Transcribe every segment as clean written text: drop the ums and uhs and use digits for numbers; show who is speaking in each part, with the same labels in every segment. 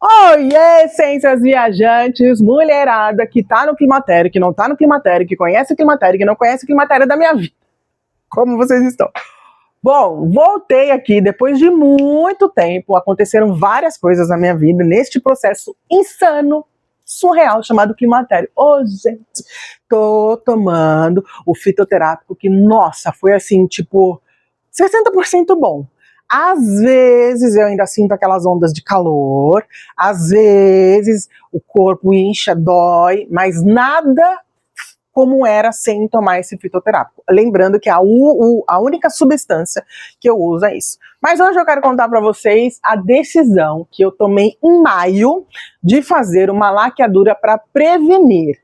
Speaker 1: Oiê, essências viajantes, mulherada que tá no climatério, que não tá no climatério, que conhece o climatério, que não conhece o climatério da minha vida. Como vocês estão? Bom, voltei aqui depois de muito tempo, aconteceram várias coisas na minha vida neste processo insano, surreal, chamado climatério. Ô, gente, tô tomando o fitoterápico que, nossa, foi assim, tipo, 60% bom. Às vezes eu ainda sinto aquelas ondas de calor, às vezes o corpo incha, dói, mas nada como era sem tomar esse fitoterápico. Lembrando que a única substância que eu uso é isso. Mas hoje eu quero contar para vocês a decisão que eu tomei em maio de fazer uma laqueadura para prevenir.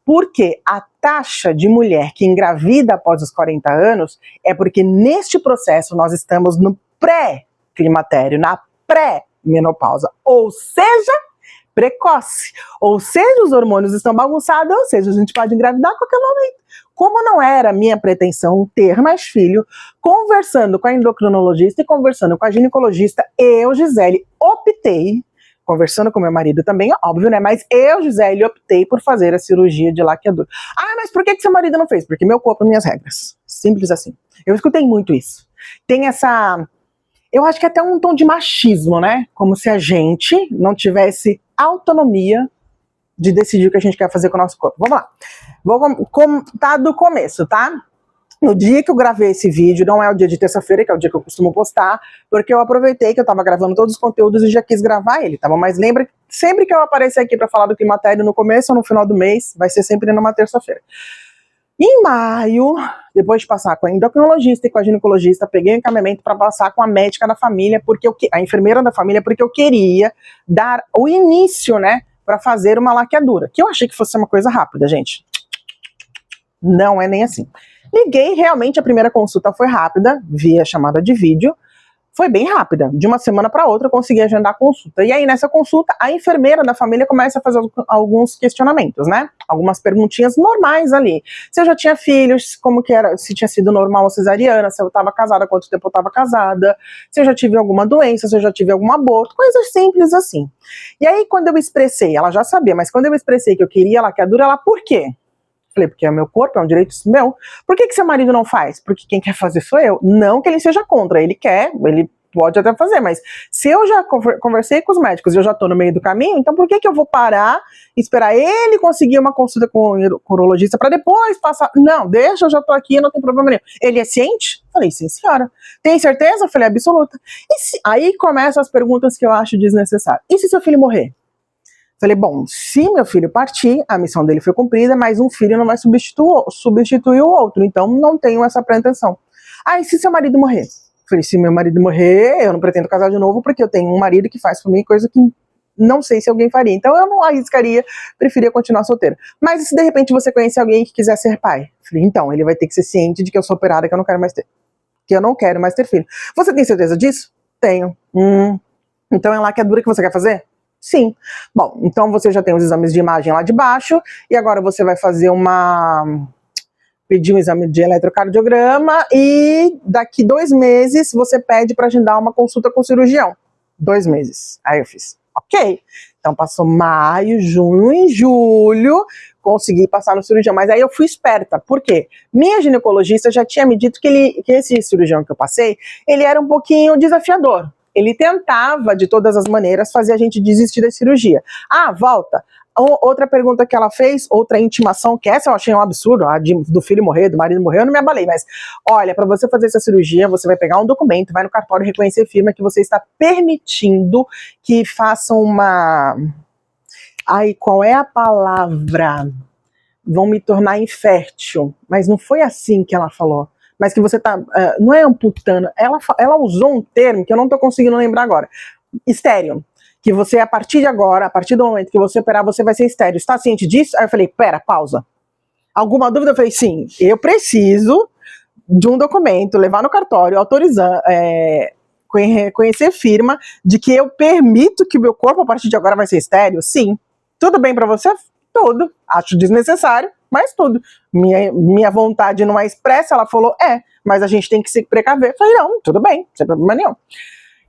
Speaker 1: Porque a taxa de mulher que engravida após os 40 anos é porque neste processo nós estamos no pré-climatério, na pré-menopausa, ou seja, precoce, ou seja, os hormônios estão bagunçados, ou seja, a gente pode engravidar a qualquer momento. Como não era minha pretensão ter mais filho, conversando com a endocrinologista e conversando com a ginecologista, eu, Gisele, optei, conversando com meu marido também, óbvio, né? Mas eu, Gisele, optei por fazer a cirurgia de laqueadura. Ah, mas por que seu marido não fez? Porque meu corpo, minhas regras. Simples assim. Eu escutei muito isso. Tem essa... Eu acho que é até um tom de machismo, né? Como se a gente não tivesse autonomia de decidir o que a gente quer fazer com o nosso corpo. Vamos lá. Vou contar do começo, tá? No dia que eu gravei esse vídeo, não é o dia de terça-feira, que é o dia que eu costumo postar, porque eu aproveitei que eu tava gravando todos os conteúdos e já quis gravar ele, tá bom? Mas lembra, sempre que eu aparecer aqui pra falar do climatério no começo ou no final do mês, vai ser sempre numa terça-feira. Em maio, depois de passar com a endocrinologista e com a ginecologista, peguei um encaminhamento para passar com a médica da família, a enfermeira da família, porque eu queria dar o início, né, para fazer uma laqueadura, que eu achei que fosse uma coisa rápida, gente. Não é nem assim. Liguei, realmente a primeira consulta foi rápida, via chamada de vídeo, foi bem rápida, de uma semana para outra eu consegui agendar a consulta. E aí nessa consulta a enfermeira da família começa a fazer alguns questionamenmentos, né? Algumas perguntinhas normais ali. Se eu já tinha filhos, como que era, se tinha sido normal ou cesariana, se eu estava casada, quanto tempo eu estava casada, se eu já tive alguma doença, se eu já tive algum aborto, coisas simples assim. E aí quando eu expressei, ela já sabia, mas quando eu expressei que eu queria a laqueadura, ela, por quê? Falei, porque é meu corpo, é um direito meu. Por que seu marido não faz? Porque quem quer fazer sou eu. Não que ele seja contra, ele quer, ele pode até fazer, mas se eu já conversei com os médicos e eu já tô no meio do caminho, então por que eu vou parar e esperar ele conseguir uma consulta com o urologista para depois passar? Não, deixa, eu já tô aqui, não tem problema nenhum. Ele é ciente? Falei, sim, senhora. Tem certeza? Falei, absoluta. Aí começam as perguntas que eu acho desnecessárias. E se seu filho morrer? Falei, bom, se meu filho partir, a missão dele foi cumprida, mas um filho não vai substituir o outro, então não tenho essa pretensão. Ah, e se seu marido morrer? Falei, se meu marido morrer, eu não pretendo casar de novo, porque eu tenho um marido que faz por mim coisa que não sei se alguém faria. Então eu não arriscaria, preferia continuar solteira. Mas e se de repente você conhecer alguém que quiser ser pai? Falei, então, ele vai ter que ser ciente de que eu sou operada, que eu não quero mais ter filho. Você tem certeza disso? Tenho. Então é laqueadura que você quer fazer? Sim. Bom, então você já tem os exames de imagem lá de baixo, e agora você vai fazer pedir um exame de eletrocardiograma, e daqui 2 meses você pede para agendar uma consulta com o cirurgião. 2 meses. Aí eu fiz, ok. Então passou maio, junho e julho, consegui passar no cirurgião, mas aí eu fui esperta, por quê? Minha ginecologista já tinha me dito que esse cirurgião que eu passei, ele era um pouquinho desafiador. Ele tentava, de todas as maneiras, fazer a gente desistir da cirurgia. Ah, volta. Outra pergunta que ela fez, outra intimação, que essa eu achei um absurdo, a do filho morrer, do marido morrer, eu não me abalei, mas olha, para você fazer essa cirurgia, você vai pegar um documento, vai no cartório reconhecer firma que você está permitindo que façam uma... Ai, qual é a palavra? Vão me tornar infértil. Mas não foi assim que ela falou. Mas que você tá, não é amputando, ela usou um termo que eu não tô conseguindo lembrar agora, estéril, que você a partir de agora, a partir do momento que você operar, você vai ser estéril, está ciente disso? Aí eu falei, pera, pausa, alguma dúvida? Eu falei, sim, eu preciso de um documento, levar no cartório, autorizar, conhecer firma de que eu permito que o meu corpo a partir de agora vai ser estéril? Sim. Tudo bem pra você? Tudo. Acho desnecessário, mas tudo. Minha vontade não é expressa, ela falou, mas a gente tem que se precaver. Eu falei, não, tudo bem, sem problema nenhum.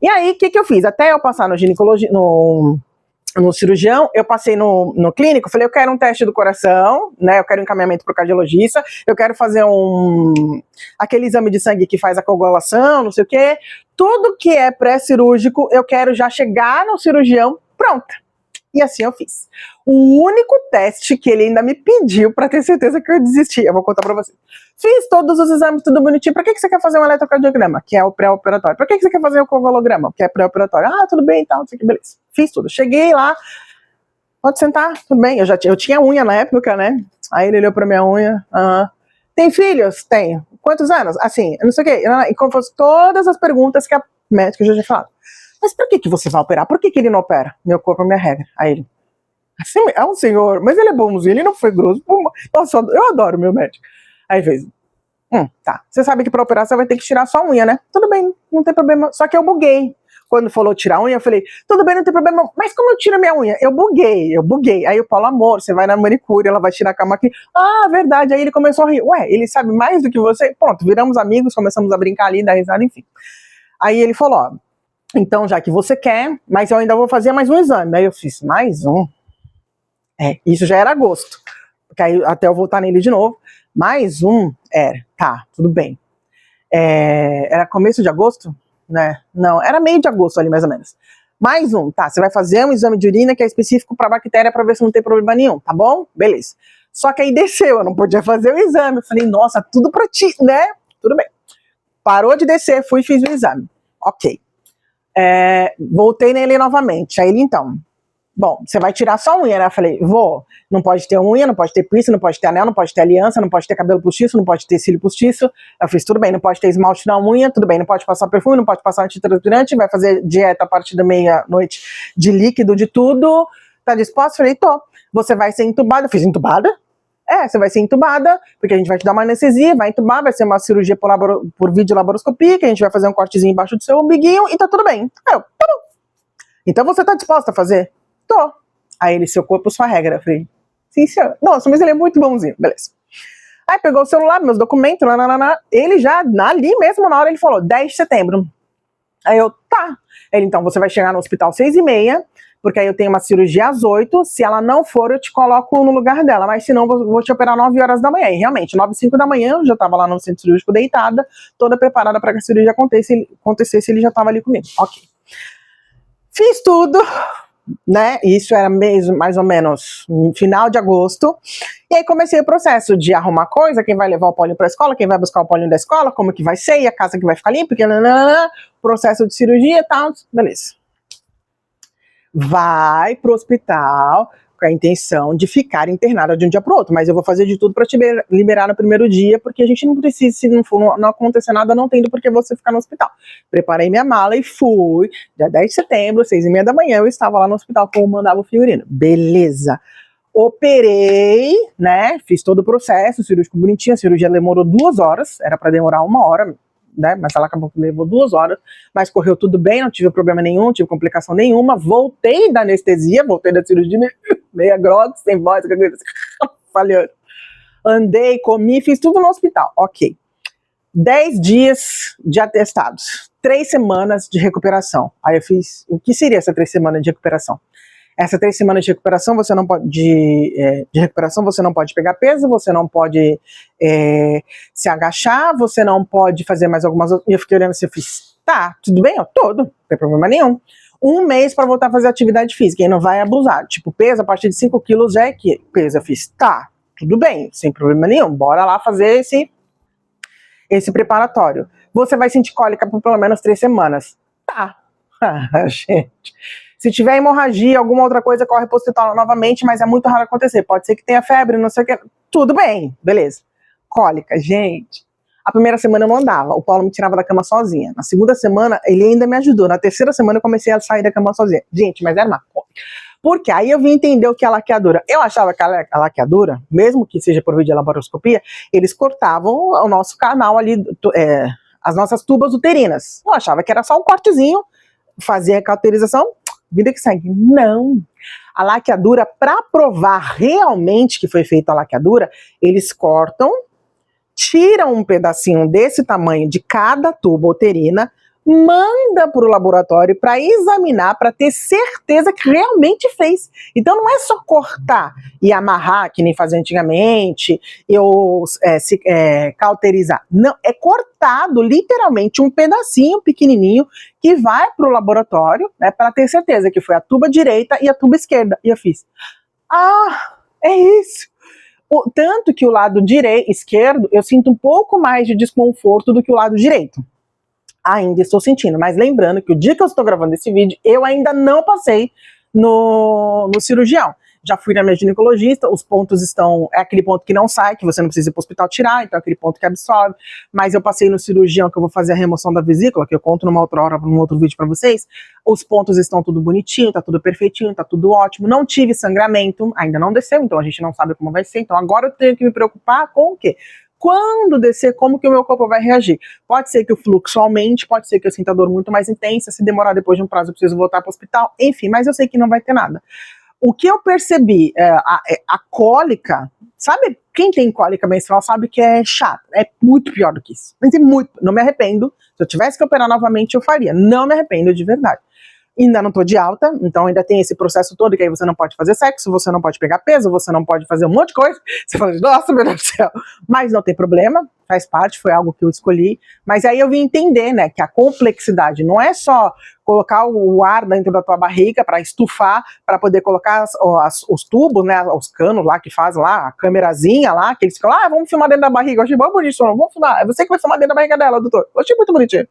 Speaker 1: E aí, o que eu fiz? Até eu passar no no cirurgião, eu passei no clínico, falei, eu quero um teste do coração, né, eu quero um encaminhamento para o cardiologista, eu quero fazer aquele exame de sangue que faz a coagulação, não sei o quê, tudo que é pré-cirúrgico, eu quero já chegar no cirurgião pronta. E assim eu fiz. O único teste que ele ainda me pediu para ter certeza que eu desisti, eu vou contar para vocês. Fiz todos os exames, tudo bonitinho. Para que você quer fazer um eletrocardiograma, que é o pré-operatório? Para que você quer fazer o coagulograma, que é pré-operatório? Ah, tudo bem e tal, não sei o que, beleza. Fiz tudo. Cheguei lá, pode sentar, tudo bem. Eu tinha unha na época, né? Aí ele olhou pra minha unha. Tem filhos? Tenho. Quantos anos? Assim, não sei o quê. E como fosse todas as perguntas que a médica já tinha falado. Mas por que você vai operar? Por que ele não opera? Meu corpo é minha regra. Aí ele, assim, é um senhor, mas ele é bonzinho, ele não foi grosso. Nossa, eu adoro meu médico. Aí fez, tá. Você sabe que pra operar você vai ter que tirar sua unha, né? Tudo bem, não tem problema. Só que eu buguei. Quando falou tirar a unha, eu falei, tudo bem, não tem problema, mas como eu tiro minha unha? Eu buguei. Aí o Paulo, amor, você vai na manicure, ela vai tirar a cama aqui. Ah, verdade. Aí ele começou a rir. Ué, ele sabe mais do que você? Pronto, viramos amigos, começamos a brincar ali, dar risada, enfim. Aí ele falou, ó, então já que você quer, mas eu ainda vou fazer mais um exame. Aí eu fiz, mais um? Isso já era agosto. Porque aí até eu voltar nele de novo. Mais um? Tá, tudo bem. Era começo de agosto? Né? Não, era meio de agosto ali, mais ou menos. Mais um, tá, você vai fazer um exame de urina que é específico para bactéria para ver se não tem problema nenhum, tá bom? Beleza. Só que aí desceu, eu não podia fazer o exame. Eu falei, nossa, tudo pra ti, né? Tudo bem. Parou de descer, fui e fiz o exame. Ok. Voltei nele novamente. Aí ele, então, bom, você vai tirar só unha, né? Eu falei, vou. Não pode ter unha, não pode ter piercing, não pode ter anel, não pode ter aliança, não pode ter cabelo postiço, não pode ter cílio postiço. Eu fiz, tudo bem, não pode ter esmalte na unha, tudo bem, não pode passar perfume, não pode passar antitranspirante, vai fazer dieta a partir da meia-noite de líquido, de tudo. Tá disposto? Eu falei, tô. Você vai ser entubada. Eu fiz, entubada? Você vai ser entubada, porque a gente vai te dar uma anestesia, vai entubar, vai ser uma cirurgia por videolaparoscopia, que a gente vai fazer um cortezinho embaixo do seu umbiguinho e tá tudo bem. Aí eu, tá bom. Então você tá disposta a fazer? Tô. Aí ele, seu corpo, sua regra. Eu falei, sim, senhor. Nossa, mas ele é muito bonzinho. Beleza. Aí pegou o celular, meus documentos, ele já, ali mesmo, na hora, ele falou, 10 de setembro. Aí eu, tá. Ele, então, você vai chegar no hospital 6h30, porque aí eu tenho uma cirurgia às 8, se ela não for, eu te coloco no lugar dela, mas se não, vou te operar 9 horas da manhã. E realmente, 9h05 da manhã, eu já tava lá no centro cirúrgico deitada, toda preparada para que a cirurgia acontecesse, ele já tava ali comigo. Ok. Fiz tudo, né? Isso era mais ou menos no final de agosto. E aí comecei o processo de arrumar coisa, quem vai levar o Paulinho para a escola, quem vai buscar o Paulinho da escola, como que vai ser, e a casa que vai ficar limpa, porque processo de cirurgia e tal, beleza. Vai pro hospital com a intenção de ficar internada de um dia pro outro, mas eu vou fazer de tudo para te liberar no primeiro dia, porque a gente não precisa, se não acontecer nada, não tem do porquê você ficar no hospital. Preparei minha mala e fui, dia 10 de setembro, 6h30 da manhã, eu estava lá no hospital como mandava o figurino. Beleza. Operei, né, fiz todo o processo, cirúrgico bonitinho, a cirurgia demorou 2 horas, era para demorar 1 hora, né, mas ela acabou que levou 2 horas, mas correu tudo bem, não tive problema nenhum, não tive complicação nenhuma, voltei da anestesia, voltei da cirurgia meia grossa, sem voz, falhando. Andei, comi, fiz tudo no hospital, ok. 10 dias de atestados, 3 semanas de recuperação. Aí eu fiz, o que seria essa 3 semanas de recuperação? Essa 3 semanas de recuperação, você não pode você não pode pegar peso, você não pode se agachar, você não pode fazer mais algumas outras. E eu fiquei olhando assim, eu fiz, tá, tudo bem, todo, não tem problema nenhum. 1 mês para voltar a fazer atividade física, e não vai abusar. Tipo, peso a partir de 5 quilos já é peso. Eu fiz, tá, tudo bem, sem problema nenhum, bora lá fazer esse preparatório. Você vai sentir cólica por pelo menos 3 semanas. Tá, gente. Se tiver hemorragia, alguma outra coisa, corre pro hospital novamente, mas é muito raro acontecer. Pode ser que tenha febre, não sei o que. Tudo bem, beleza. Cólica, gente. A primeira semana eu não andava, o Paulo me tirava da cama sozinha. Na segunda semana, ele ainda me ajudou. Na terceira semana, eu comecei a sair da cama sozinha. Gente, mas era uma cólica. Porque aí eu vim entender o que é a laqueadura. Eu achava que a laqueadura, mesmo que seja por videolaparoscopia, eles cortavam o nosso canal ali, as nossas tubas uterinas. Eu achava que era só um cortezinho, fazia a cauterização, vida que segue. Não. A laqueadura, para provar realmente que foi feita a laqueadura, eles cortam, tiram um pedacinho desse tamanho de cada tuba uterina, manda para o laboratório para examinar, para ter certeza que realmente fez. Então não é só cortar e amarrar, que nem fazia antigamente, ou cauterizar. Não, é cortado literalmente um pedacinho pequenininho que vai para o laboratório, né, para ter certeza que foi a tuba direita e a tuba esquerda. E eu fiz, é isso. Tanto que o lado esquerdo eu sinto um pouco mais de desconforto do que o lado direito. Ainda estou sentindo, mas lembrando que o dia que eu estou gravando esse vídeo, eu ainda não passei no cirurgião. Já fui na minha ginecologista, os pontos estão, é aquele ponto que não sai, que você não precisa ir para o hospital tirar, então é aquele ponto que absorve, mas eu passei no cirurgião que eu vou fazer a remoção da vesícula, que eu conto numa outra hora, num outro vídeo para vocês, os pontos estão tudo bonitinho, tá tudo perfeitinho, tá tudo ótimo, não tive sangramento, ainda não desceu, então a gente não sabe como vai ser, então agora eu tenho que me preocupar com o quê? Quando descer, como que o meu corpo vai reagir? Pode ser que o fluxo aumente, pode ser que eu sinta a dor muito mais intensa, se demorar depois de um prazo eu preciso voltar para o hospital, enfim, mas eu sei que não vai ter nada. O que eu percebi, a cólica, sabe, quem tem cólica menstrual sabe que é chato, é muito pior do que isso. Não me arrependo, se eu tivesse que operar novamente eu faria, não me arrependo de verdade. Ainda não tô de alta, então ainda tem esse processo todo que aí você não pode fazer sexo, você não pode pegar peso, você não pode fazer um monte de coisa. Você fala, nossa, meu Deus do céu. Mas não tem problema, faz parte, foi algo que eu escolhi. Mas aí eu vim entender, né, que a complexidade não é só colocar o ar dentro da tua barriga para estufar, para poder colocar os tubos, né, os canos lá que faz lá, a câmerazinha lá, que eles ficam lá, vamos filmar dentro da barriga. Eu achei bom bonito, vamos filmar. É você que vai filmar dentro da barriga dela, doutor. Eu achei muito bonitinho.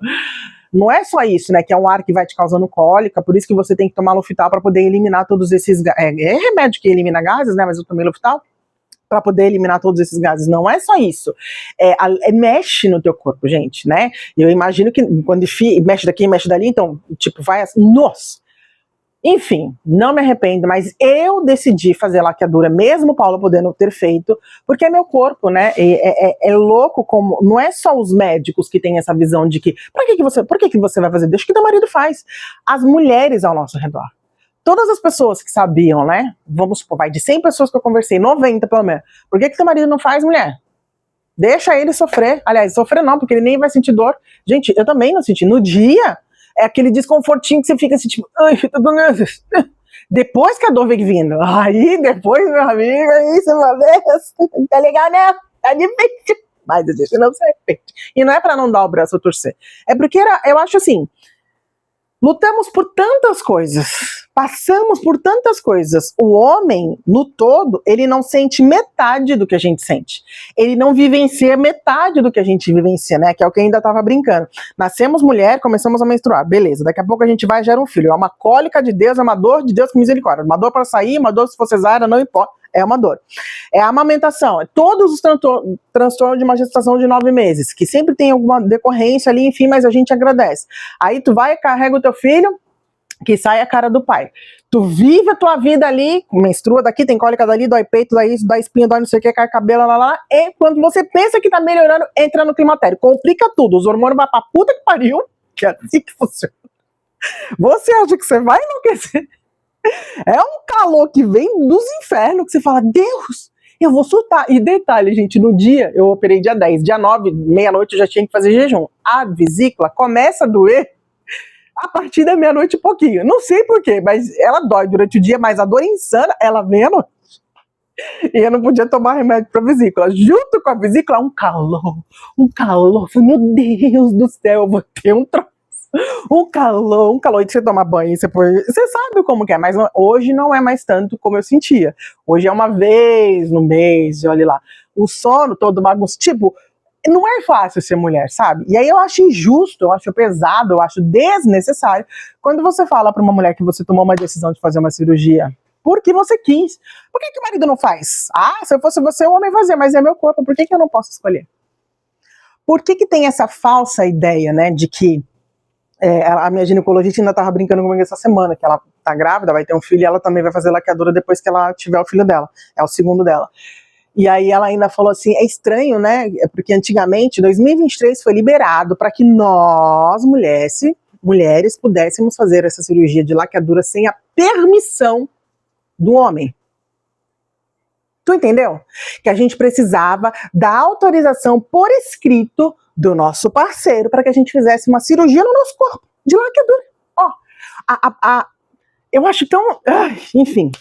Speaker 1: Não é só isso, né, que é um ar que vai te causando cólica, por isso que você tem que tomar Luftal para poder eliminar todos esses gases. É remédio que elimina gases, né, mas eu tomei Luftal para poder eliminar todos esses gases. Não é só isso. Mexe no teu corpo, gente, né? Eu imagino que quando mexe daqui, mexe dali, então, tipo, vai assim, nossa. Enfim, não me arrependo, mas eu decidi fazer laqueadura, mesmo Paula podendo ter feito, porque é meu corpo, né? É louco como. Não é só os médicos que têm essa visão de que. Por que você vai fazer? Deixa que teu marido faz. As mulheres ao nosso redor. Todas as pessoas que sabiam, né? Vamos supor, vai de 100 pessoas que eu conversei, 90 pelo menos. Por que teu marido não faz, mulher? Deixa ele sofrer. Aliás, sofrer não, porque ele nem vai sentir dor. Gente, eu também não senti. No dia. É aquele desconfortinho que você fica assim, tipo, ai, tô doendo. Depois que a dor vem vindo. Aí, depois, meu amigo, isso uma vez. Tá legal, né? Tá difícil. Mas a gente não se arrepende. E não é pra não dar o braço a torcer. É porque eu acho assim, lutamos por tantas coisas, passamos por tantas coisas. O homem, no todo, ele não sente metade do que a gente sente. Ele não vivencia metade do que a gente vivencia, né? Que é o que eu ainda tava brincando. Nascemos mulher, começamos a menstruar. Beleza, daqui a pouco a gente vai e gera um filho. É uma cólica de Deus, é uma dor de Deus com misericórdia. Uma dor para sair, uma dor se for cesárea, não importa. É uma dor. É a amamentação, é todos os transtornos de uma gestação de 9 meses, que sempre tem alguma decorrência ali, enfim, mas a gente agradece. Aí tu vai e carrega o teu filho, que sai a cara do pai. Tu vive a tua vida ali, menstrua daqui, tem cólica dali, dói peito, dói isso, dói espinha, dói não sei o que, cai cabelo, lá, e quando você pensa que tá melhorando, entra no climatério. Complica tudo, os hormônios vão pra puta que pariu, que é assim que funciona. Você acha que você vai enlouquecer? É um calor que vem dos infernos, que você fala, Deus, eu vou surtar. E detalhe, gente, no dia, eu operei dia 10, dia 9, meia-noite eu já tinha que fazer jejum. A vesícula começa a doer a partir da meia-noite e pouquinho. Não sei porquê, mas ela dói durante o dia, mas a dor insana, ela vem à noite. E eu não podia tomar remédio pra vesícula. Junto com a vesícula, um calor. Meu Deus do céu, eu vou ter um troço. Um calor de você tomar banho, você sabe como que é, mas hoje não é mais tanto como eu sentia. Hoje é uma vez no mês, olha lá. O sono todo bagunçado, tipo, não é fácil ser mulher, sabe? E aí eu acho injusto, eu acho pesado, eu acho desnecessário quando você fala pra uma mulher que você tomou uma decisão de fazer uma cirurgia porque você quis. Por que o marido não faz? Ah, se eu fosse você, o homem fazia, mas é meu corpo, por que eu não posso escolher? Por que tem essa falsa ideia, né, de que a minha ginecologista ainda tava brincando comigo essa semana, que ela tá grávida, vai ter um filho e ela também vai fazer laqueadura depois que ela tiver o filho dela, é o segundo dela. E aí ela ainda falou assim, é estranho, né, porque antigamente, 2023 foi liberado para que nós, mulheres, pudéssemos fazer essa cirurgia de laqueadura sem a permissão do homem. Tu entendeu? Que a gente precisava da autorização por escrito do nosso parceiro para que a gente fizesse uma cirurgia no nosso corpo, de laqueadura. Ó, eu acho tão... enfim.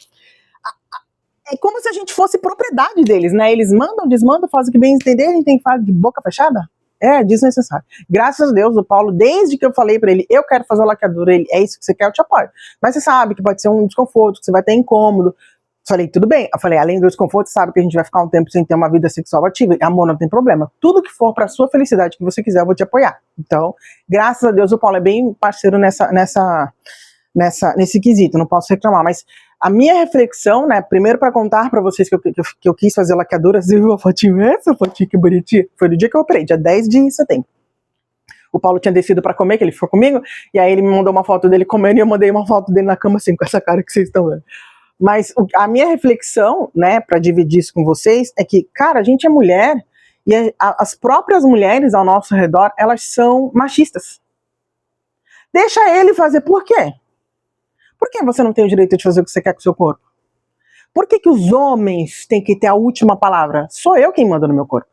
Speaker 1: É como se a gente fosse propriedade deles, né? Eles mandam, desmandam, fazem o que bem entender, a gente tem que fazer de boca fechada? É desnecessário. Graças a Deus, o Paulo, desde que eu falei pra ele, eu quero fazer a laqueadura, ele, é isso que você quer, eu te apoio. Mas você sabe que pode ser um desconforto, que você vai ter incômodo. Falei, tudo bem. Eu falei, além do desconforto, você sabe que a gente vai ficar um tempo sem ter uma vida sexual ativa. Amor, não tem problema. Tudo que for pra sua felicidade, que você quiser, eu vou te apoiar. Então, graças a Deus, o Paulo é bem parceiro nesse quesito, não posso reclamar. Mas a minha reflexão, né, primeiro para contar para vocês que eu quis fazer laqueadura, você viu a fotinho, essa fotinho que bonitinha? Foi do dia que eu operei, dia 10 de setembro. O Paulo tinha descido para comer, que ele ficou comigo, e aí ele me mandou uma foto dele comendo e eu mandei uma foto dele na cama assim, com essa cara que vocês estão vendo. Mas a minha reflexão, né, para dividir isso com vocês, é que, cara, a gente é mulher e as próprias mulheres ao nosso redor, elas são machistas. Deixa ele fazer, por quê? Por que você não tem o direito de fazer o que você quer com o seu corpo? Por que os homens têm que ter a última palavra? Sou eu quem manda no meu corpo.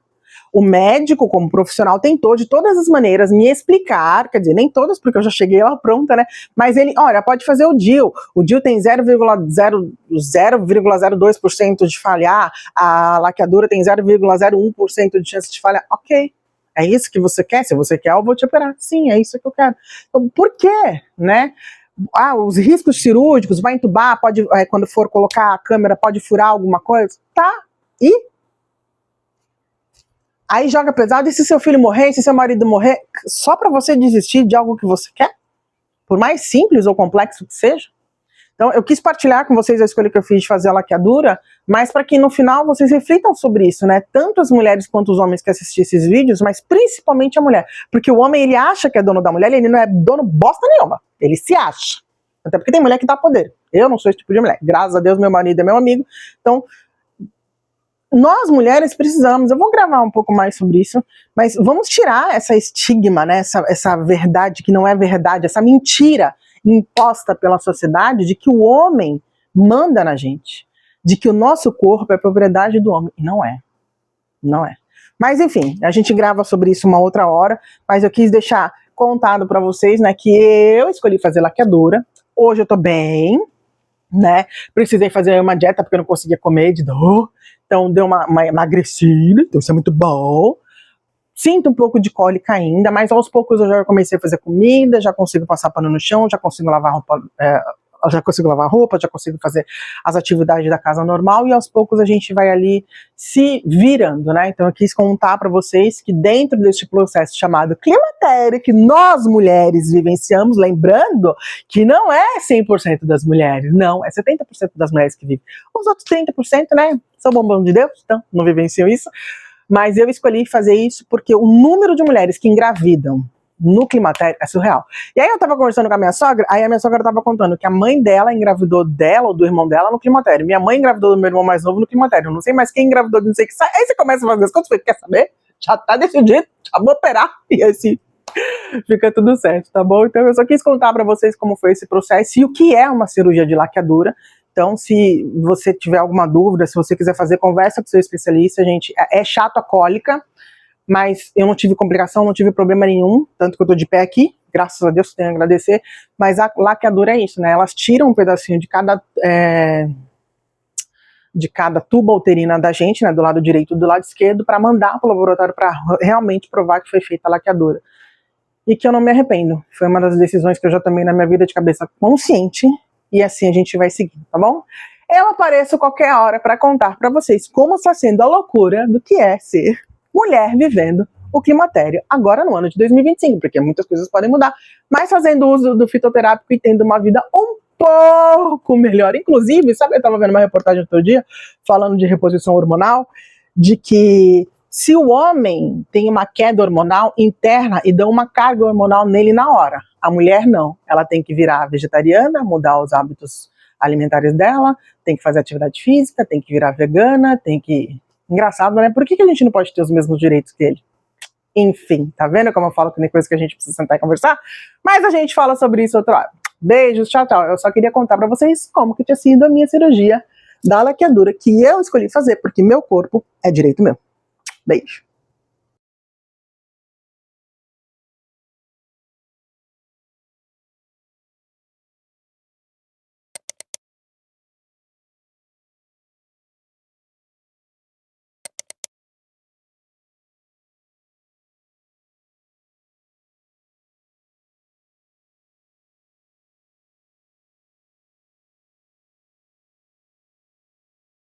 Speaker 1: O médico, como profissional, tentou de todas as maneiras me explicar, quer dizer, nem todas, porque eu já cheguei lá pronta, né? Mas ele, olha, pode fazer o DIU. O DIU tem 0,02% de falhar, a laqueadura tem 0,01% de chance de falhar. Ok, é isso que você quer? Se você quer, eu vou te operar. Sim, é isso que eu quero. Então, por quê, né? Os riscos cirúrgicos, vai entubar, pode, quando for colocar a câmera, pode furar alguma coisa? Tá, e? Aí joga pesado, e se seu filho morrer, se seu marido morrer, só pra você desistir de algo que você quer? Por mais simples ou complexo que seja? Então, eu quis partilhar com vocês a escolha que eu fiz de fazer a laqueadura, mas para que no final vocês reflitam sobre isso, né? Tanto as mulheres quanto os homens que assistem esses vídeos, mas principalmente a mulher. Porque o homem, ele acha que é dono da mulher, ele não é dono bosta nenhuma. Ele se acha. Até porque tem mulher que dá poder. Eu não sou esse tipo de mulher. Graças a Deus, meu marido é meu amigo. Então, nós mulheres precisamos, eu vou gravar um pouco mais sobre isso, mas vamos tirar essa estigma, né? Essa verdade que não é verdade, essa mentira imposta pela sociedade de que o homem manda na gente, de que o nosso corpo é propriedade do homem. E não é. Não é. Mas enfim, a gente grava sobre isso uma outra hora, mas eu quis deixar contado para vocês, né, que eu escolhi fazer laqueadura. Hoje eu tô bem, né? Precisei fazer uma dieta porque eu não conseguia comer de dor. Então deu uma emagrecida, então isso é muito bom. Sinto um pouco de cólica ainda, mas aos poucos eu já comecei a fazer comida, já consigo passar pano no chão, já consigo lavar roupa, já consigo fazer as atividades da casa normal, e aos poucos a gente vai ali se virando, né? Então eu quis contar para vocês que dentro deste processo chamado climatério, que nós mulheres vivenciamos, lembrando que não é 100% das mulheres, não, é 70% das mulheres que vivem. Os outros 30%, né, são bombom de Deus, então não vivenciam isso. Mas eu escolhi fazer isso porque o número de mulheres que engravidam no climatério é surreal. E aí eu tava conversando com a minha sogra, aí a minha sogra tava contando que a mãe dela engravidou dela ou do irmão dela no climatério. Minha mãe engravidou do meu irmão mais novo no climatério. Eu não sei mais quem engravidou, não sei que sai. Aí você começa a fazer as contas, quer saber? Já tá decidido, já vou operar. E assim, fica tudo certo, tá bom? Então eu só quis contar pra vocês como foi esse processo e o que é uma cirurgia de laqueadura. Então, se você tiver alguma dúvida, se você quiser fazer, conversa com o seu especialista, gente. É chato a cólica, mas eu não tive complicação, não tive problema nenhum, tanto que eu tô de pé aqui, graças a Deus, tenho a agradecer. Mas a laqueadura é isso, né? Elas tiram um pedacinho de cada tuba uterina da gente, né? Do lado direito e do lado esquerdo, para mandar para o laboratório para realmente provar que foi feita a laqueadura. E que eu não me arrependo. Foi uma das decisões que eu já tomei na minha vida de cabeça consciente. E assim a gente vai seguindo, tá bom? Eu apareço qualquer hora para contar para vocês como está sendo a loucura do que é ser mulher vivendo o climatério agora no ano de 2025, porque muitas coisas podem mudar, mas fazendo uso do fitoterápico e tendo uma vida um pouco melhor. Inclusive, sabe, eu estava vendo uma reportagem outro dia falando de reposição hormonal, de que se o homem tem uma queda hormonal interna e dão uma carga hormonal nele na hora, a mulher não, ela tem que virar vegetariana, mudar os hábitos alimentares dela, tem que fazer atividade física, tem que virar vegana, tem que... Engraçado, né? Por que a gente não pode ter os mesmos direitos que ele? Enfim, tá vendo como eu falo que tem coisa que a gente precisa sentar e conversar? Mas a gente fala sobre isso outra hora. Beijos, tchau, tchau. Eu só queria contar pra vocês como que tinha sido a minha cirurgia da laqueadura que eu escolhi fazer, porque meu corpo é direito meu. Beijo.